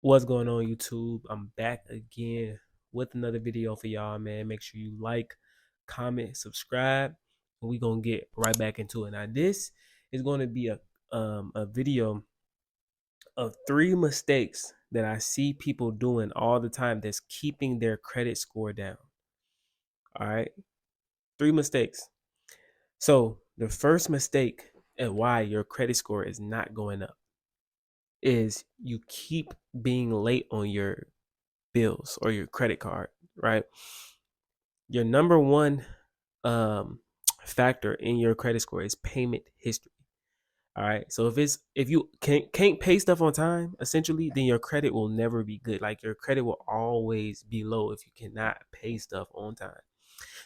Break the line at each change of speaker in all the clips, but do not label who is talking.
What's going on, YouTube? I'm back again with another video for y'all, man. Make sure you like, comment, subscribe, and we gonna get right back into it. Now, this is going to be a video of 3 mistakes that I see people doing all the time that's keeping their credit score down. All right, 3 mistakes. So the first mistake and why your credit score is not going up is you keep being late on your bills or your credit card, right? Your number one um, factor in your credit score is payment history. All right. So if you can't pay stuff on time, essentially, then your credit will never be good. Like your credit will always be low if you cannot pay stuff on time.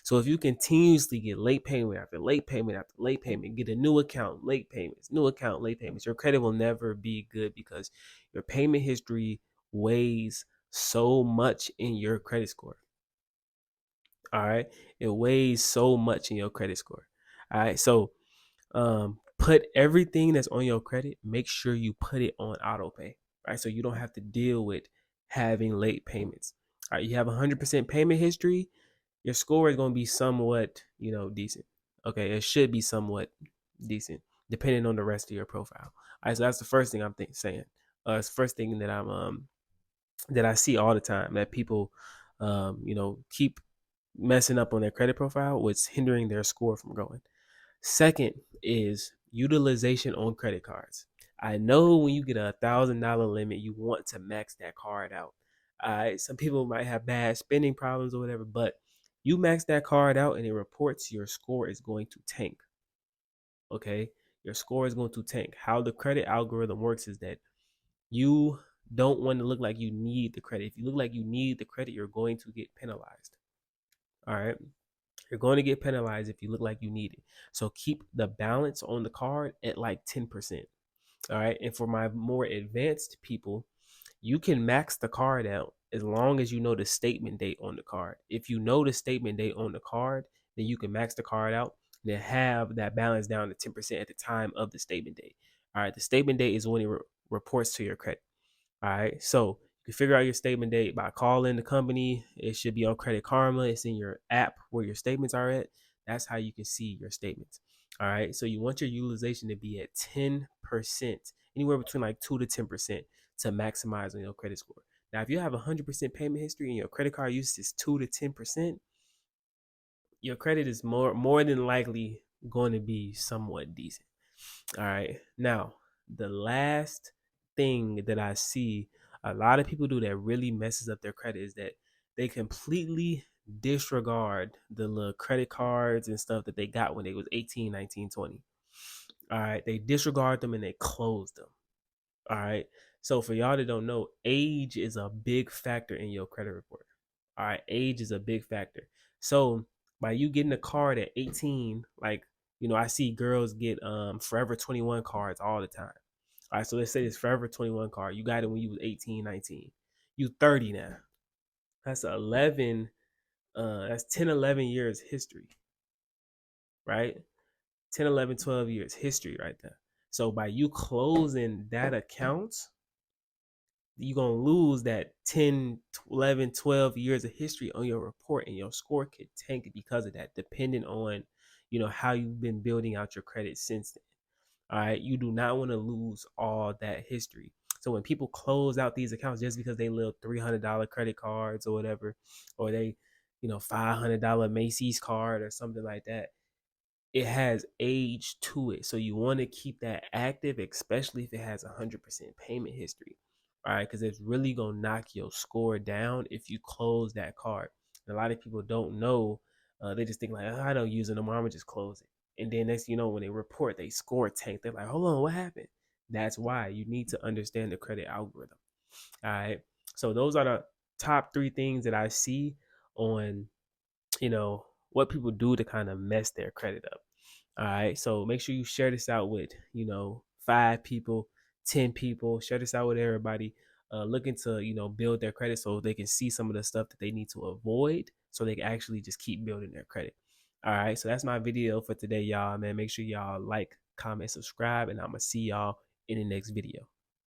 So if you continuously get late payment after late payment after late payment, get a new account, late payments, new account, late payments, your credit will never be good because your payment history weighs so much in your credit score. All right. It weighs so much in your credit score. All right. So put everything that's on your credit, make sure you put it on auto pay. Right. So you don't have to deal with having late payments. All right. You have 100% payment history. Your score is going to be somewhat, decent. Okay. It should be somewhat decent depending on the rest of your profile. All right. So that's the first thing I'm saying. It's the first thing that that I see all the time that people, keep messing up on their credit profile, what's hindering their score from going. Second is utilization on credit cards. I know when you get $1,000 limit, you want to max that card out. Some people might have bad spending problems or whatever, but you max that card out and it reports your score is going to tank. Okay, your score is going to tank. How the credit algorithm works is that you don't want to look like you need the credit. If you look like you need the credit, you're going to get penalized. All right. You're going to get penalized if you look like you need it. So keep the balance on the card at like 10%. All right. And for my more advanced people, you can max the card out as long as you know the statement date on the card. If you know the statement date on the card, then you can max the card out and then have that balance down to 10% at the time of the statement date. All right. The statement date is when it reports to your credit. All right. So you can figure out your statement date by calling the company. It should be on Credit Karma. It's in your app where your statements are at. That's how you can see your statements. All right. So you want your utilization to be at 10%, anywhere between like 2 to 10% to maximize on your credit score. Now, if you have 100% payment history and your credit card usage is 2 to 10%, your credit is more than likely going to be somewhat decent. All right. Now, the last thing that I see a lot of people do that really messes up their credit is that they completely disregard the little credit cards and stuff that they got when they was 18, 19, 20. All right. They disregard them and they close them. All right. So for y'all that don't know, age is a big factor in your credit report. All right. Age is a big factor. So by you getting a card at 18, like, I see girls get Forever 21 cards all the time. All right. So let's say this Forever 21 card. You got it when you was 18, 19. You 30 now. That's 11, that's 10, 11 years history, right? 10, 11, 12 years history right there. So by you closing that account, you're going to lose that 10, 11, 12 years of history on your report, and your score could tank because of that, depending on, how you've been building out your credit since then. All right. You do not want to lose all that history. So when people close out these accounts just because they live $300 credit cards or whatever, or they, $500 Macy's card or something like that, it has age to it. So you want to keep that active, especially if it has 100% payment history. All right, because it's really gonna knock your score down if you close that card. And a lot of people don't know. They just think like, oh, I don't use it no more. I'm gonna just close it. And then next, when they report they score tank, they're like, hold on, what happened? That's why you need to understand the credit algorithm. All right. So those are the top 3 things that I see on, what people do to kind of mess their credit up. All right. So make sure you share this out with, 5 people, 10 people. Share this out with everybody looking to, build their credit so they can see some of the stuff that they need to avoid so they can actually just keep building their credit. All right. So that's my video for today, y'all, man. Make sure y'all like, comment, subscribe, and I'm going to see y'all in the next video.